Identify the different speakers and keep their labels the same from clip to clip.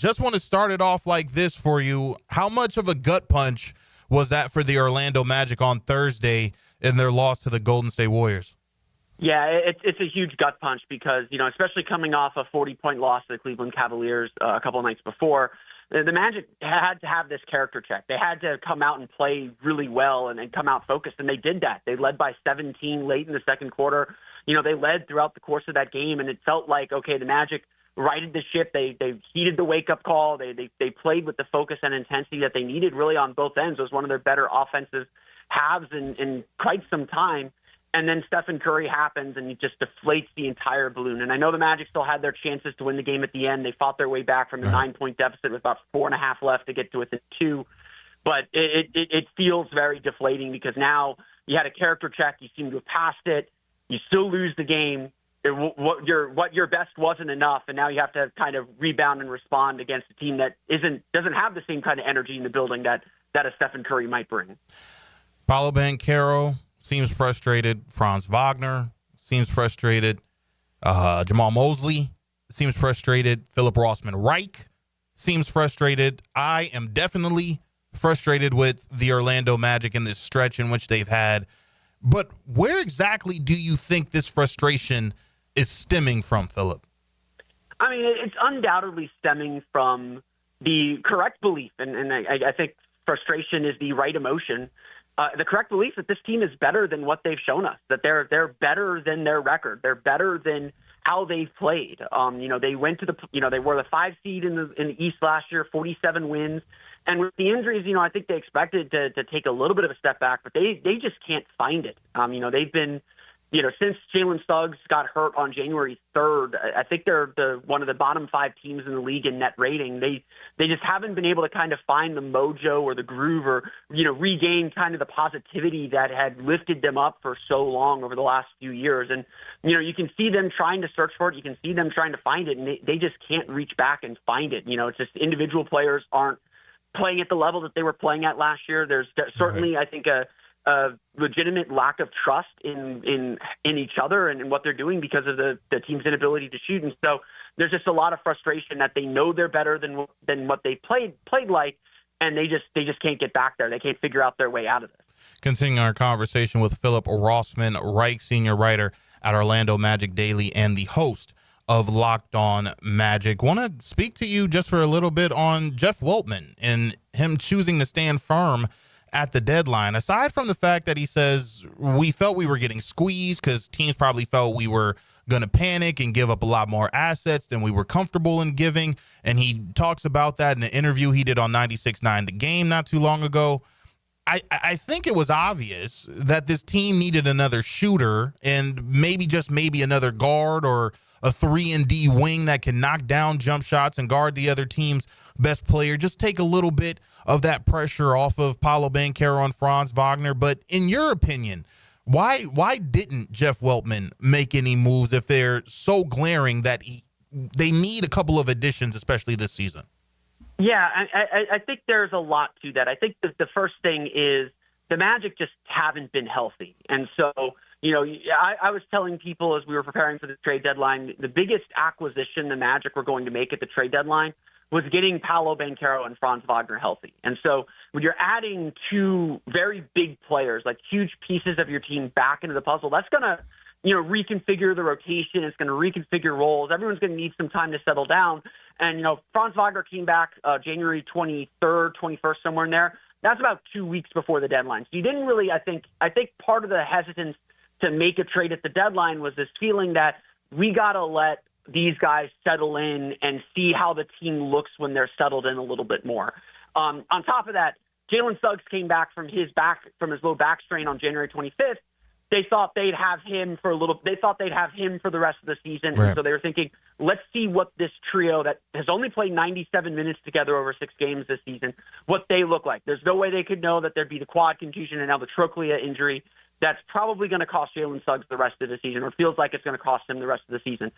Speaker 1: just want to start it off like this for you. How much of a gut punch was that for the Orlando Magic on Thursday in their loss to the Golden State Warriors?
Speaker 2: Yeah, it's a huge gut punch because, especially coming off a 40-point loss to the Cleveland Cavaliers a couple of nights before, the Magic had to have this character check. They had to come out and play really well and come out focused, and they did that. They led by 17 late in the second quarter. They led throughout the course of that game, and it felt like, okay, the Magic righted the ship. They heeded the wake-up call. They played with the focus and intensity that they needed really on both ends. It was one of their better offensive halves in quite some time. And then Stephen Curry happens, and he just deflates the entire balloon. And I know the Magic still had their chances to win the game at the end. They fought their way back from a 9-point deficit with about 4.5 left to get to within 2. But it feels very deflating because now you had a character check. You seem to have passed it. You still lose the game. What your best wasn't enough, and now you have to kind of rebound and respond against a team that doesn't have the same kind of energy in the building that a Stephen Curry might bring.
Speaker 1: Paolo Banchero seems frustrated. Franz Wagner seems frustrated. Jamal Mosley seems frustrated. Philip Rossman-Reich seems frustrated. I am definitely frustrated with the Orlando Magic in this stretch in which they've had. But where exactly do you think this frustration is stemming from, Philip?
Speaker 2: I mean, it's undoubtedly stemming from the correct belief, and I think frustration is the right emotion. The correct belief that this team is better than what they've shown us, that they're better than their record. They're better than how they've played. They went to they were the 5 seed in the East last year, 47 wins. And with the injuries, I think they expected to take a little bit of a step back, but they just can't find it. They've been, since Jalen Suggs got hurt on January 3rd, I think they're one of the bottom 5 teams in the league in net rating. They just haven't been able to kind of find the mojo or the groove or, regain kind of the positivity that had lifted them up for so long over the last few years. And, you can see them trying to search for it. You can see them trying to find it, and they just can't reach back and find it. It's just individual players aren't playing at the level that they were playing at last year. There's certainly, I think, a legitimate lack of trust in each other and in what they're doing because of the team's inability to shoot. And so there's just a lot of frustration that they know they're better than what they played like, and they just can't get back there. They can't figure out their way out of this.
Speaker 1: Continuing our conversation with Philip Rossman-Reich, senior writer at Orlando Magic Daily and the host of Locked On Magic. Want to speak to you just for a little bit on Jeff Weltman and him choosing to stand firm at the deadline. Aside from the fact that he says we felt we were getting squeezed because teams probably felt we were going to panic and give up a lot more assets than we were comfortable in giving. And he talks about that in an interview he did on 96.9 The Game not too long ago. I think it was obvious that this team needed another shooter and maybe another guard or a 3-and-D wing that can knock down jump shots and guard the other team's best player. Just take a little bit of that pressure off of Paolo Banchero and Franz Wagner. But in your opinion, why didn't Jeff Weltman make any moves if they're so glaring that they need a couple of additions, especially this season?
Speaker 2: Yeah, I think there's a lot to that. I think the first thing is the Magic just haven't been healthy. And so, I was telling people as we were preparing for the trade deadline, the biggest acquisition the Magic were going to make at the trade deadline was getting Paolo Banchero and Franz Wagner healthy. And so when you're adding 2 very big players, like huge pieces of your team back into the puzzle, that's going to reconfigure the rotation. It's going to reconfigure roles. Everyone's going to need some time to settle down. And, Franz Wagner came back January 23rd, 21st, somewhere in there. That's about 2 weeks before the deadline. So you didn't really, I think part of the hesitance to make a trade at the deadline was this feeling that we got to let these guys settle in and see how the team looks when they're settled in a little bit more. On top of that, Jalen Suggs came back from his low back strain on January 25th. They thought they'd have him for the rest of the season.
Speaker 1: Right.
Speaker 2: And so they were thinking, let's see what this trio that has only played 97 minutes together over 6 games this season, what they look like. There's no way they could know that there'd be the quad contusion and now the trochlea injury. That's probably going to cost Jalen Suggs the rest of the season, or feels like it's going to cost him the rest of the season.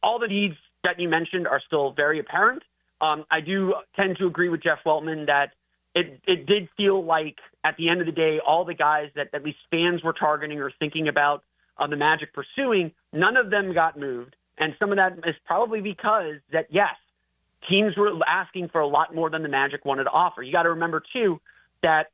Speaker 2: All the needs that you mentioned are still very apparent. I do tend to agree with Jeff Weltman that it did feel like at the end of the day, all the guys that at least fans were targeting or thinking about the Magic pursuing, none of them got moved. And some of that is probably because that, yes, teams were asking for a lot more than the Magic wanted to offer. You got to remember, too, that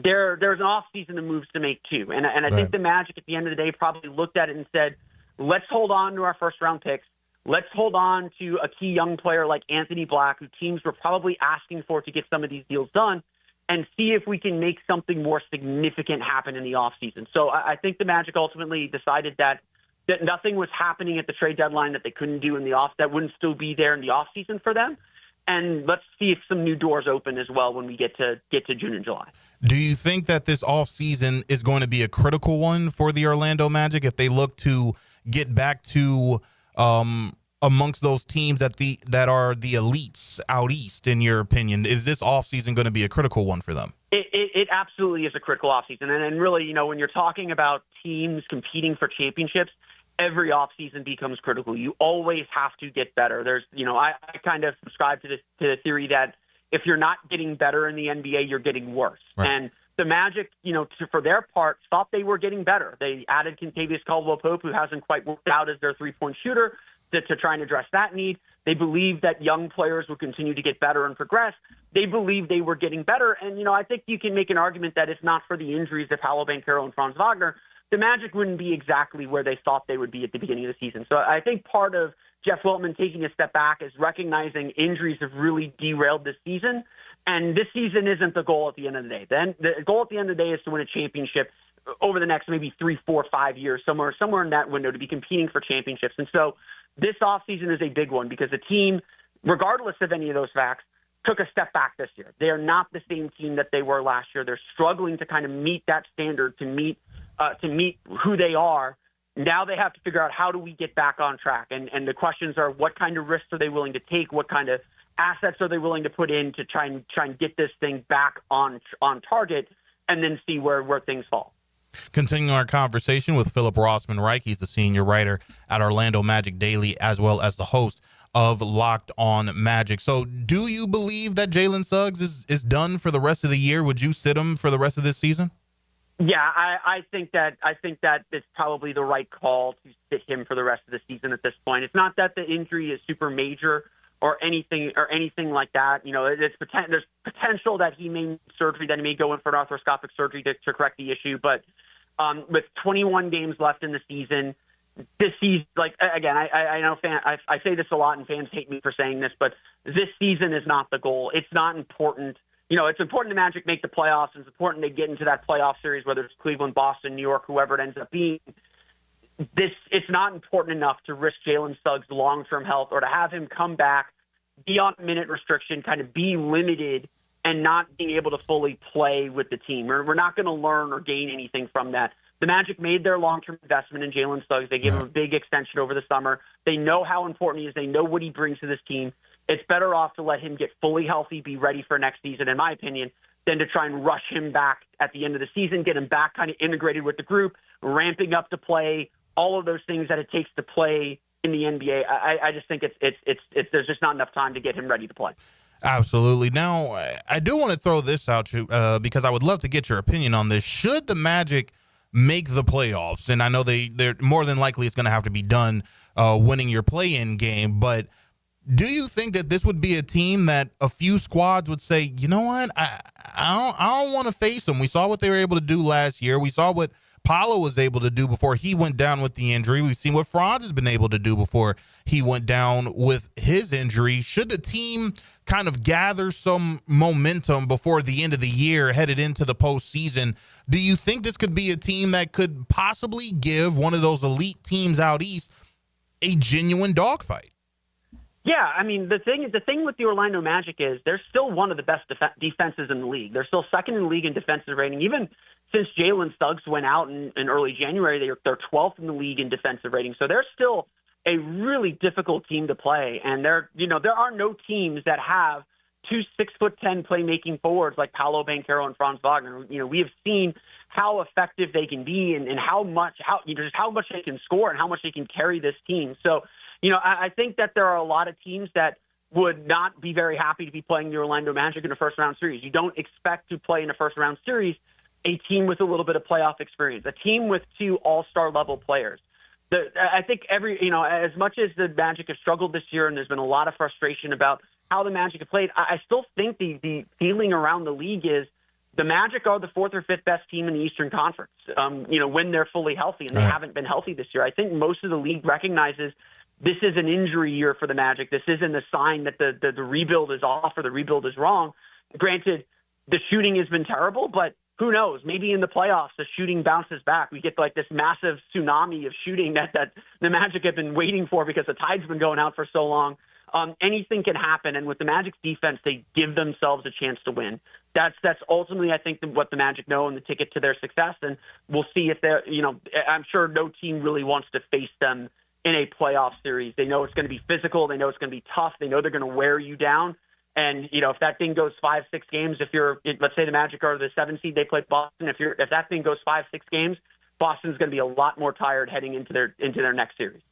Speaker 2: there's an offseason of moves to make, too. And I think the Magic, at the end of the day, probably looked at it and said, let's hold on to our first-round picks. Let's hold on to a key young player like Anthony Black, who teams were probably asking for to get some of these deals done, and see if we can make something more significant happen in the offseason. So I think the Magic ultimately decided that nothing was happening at the trade deadline that they couldn't do in the that wouldn't still be there in the offseason for them. And let's see if some new doors open as well when we get to June and July.
Speaker 1: Do you think that this offseason is going to be a critical one for the Orlando Magic if they look to get back to amongst those teams that are the elites out east, in your opinion? Is this offseason going to be a critical one for them?
Speaker 2: It absolutely is a critical offseason. And really, when you're talking about teams competing for championships, every offseason becomes critical. You always have to get better. There's, I kind of subscribe to the theory that if you're not getting better in the NBA, you're getting worse. Right. And the Magic, for their part, thought they were getting better. They added Kentavious Caldwell-Pope, who hasn't quite worked out as their three-point shooter, to try and address that need. They believed that young players would continue to get better and progress. They believed they were getting better. And, I think you can make an argument that if not for the injuries of Paolo Banchero and Franz Wagner, the Magic wouldn't be exactly where they thought they would be at the beginning of the season. So I think part of Jeff Weltman taking a step back is recognizing injuries have really derailed this season. And this season isn't the goal at the end of the day. Then the goal at the end of the day is to win a championship over the next maybe 3, 4, 5 years, somewhere in that window, to be competing for championships. And so this offseason is a big one because the team, regardless of any of those facts, took a step back this year. They are not the same team that they were last year. They're struggling to kind of meet that standard, to meet who they are. Now they have to figure out, how do we get back on track? And the questions are, what kind of risks are they willing to take? What kind of assets are they willing to put in to try and get this thing back on target, and then see where things fall?
Speaker 1: Continuing our conversation with Philip Rossman-Reich. He's the senior writer at Orlando Magic Daily, as well as the host of Locked On Magic. So do you believe that Jalen Suggs is done for the rest of the year? Would you sit him for the rest of this season?
Speaker 2: Yeah, I think that it's probably the right call to sit him for the rest of the season at this point. It's not that the injury is super major or anything like that. There's potential that he may need surgery, that he may go in for an arthroscopic surgery to correct the issue. But with 21 games left in the season, this season, again, I know I say this a lot, and fans hate me for saying this, but this season is not the goal. It's not important. It's important the Magic make the playoffs. It's important they get into that playoff series, whether it's Cleveland, Boston, New York, whoever it ends up being. It's not important enough to risk Jalen Suggs' long-term health, or to have him come back, be on minute restriction, kind of be limited, and not being able to fully play with the team. We're not going to learn or gain anything from that. The Magic made their long-term investment in Jalen Suggs. They gave him a big extension over the summer. They know how important he is. They know what he brings to this team. It's better off to let him get fully healthy, be ready for next season, in my opinion, than to try and rush him back at the end of the season, get him back kind of integrated with the group, ramping up to play, all of those things that it takes to play in the NBA. I just think it's there's just not enough time to get him ready to play.
Speaker 1: Absolutely. Now, I do want to throw this out to because I would love to get your opinion on this. Should the Magic make the playoffs, and I know they're more than likely it's going to have to be done winning your play-in game, but do you think that this would be a team that a few squads would say, you know what, I don't want to face them? We saw what they were able to do last year. We saw what Paolo was able to do before he went down with the injury. We've seen what Franz has been able to do before he went down with his injury. Should the team kind of gather some momentum before the end of the year, headed into the postseason? Do you think this could be a team that could possibly give one of those elite teams out east a genuine dogfight?
Speaker 2: Yeah, I mean, the thing with the Orlando Magic is they're still one of the best defenses in the league. They're still second in the league in defensive rating. Even since Jalen Suggs went out in early January, they're 12th in the league in defensive rating. So they're still a really difficult team to play. And there are no teams that have two 6'10" playmaking forwards like Paolo Banchero and Franz Wagner. We have seen how effective they can be and how much they can score and how much they can carry this team. So, I think that there are a lot of teams that would not be very happy to be playing the Orlando Magic in a first-round series. You don't expect to play in a first-round series a team with a little bit of playoff experience, a team with two all-star level players. I think as much as the Magic have struggled this year, and there's been a lot of frustration about how the Magic have played, I still think the feeling around the league is the Magic are the fourth or fifth best team in the Eastern Conference, when they're fully healthy, and they haven't been healthy this year. I think most of the league recognizes this is an injury year for the Magic. This isn't a sign that the rebuild is off or the rebuild is wrong. Granted, the shooting has been terrible, but who knows? Maybe in the playoffs, the shooting bounces back. We get like this massive tsunami of shooting that the Magic have been waiting for because the tide's been going out for so long. Anything can happen, and with the Magic's defense, they give themselves a chance to win. That's ultimately, I think, what the Magic know and the ticket to their success. And we'll see if they're, I'm sure no team really wants to face them in a playoff series. They know it's going to be physical. They know it's going to be tough. They know they're going to wear you down. And, if that thing goes 5-6 games, let's say the Magic are the 7 seed, they play Boston. If that thing goes 5-6 games, Boston's going to be a lot more tired heading into their next series.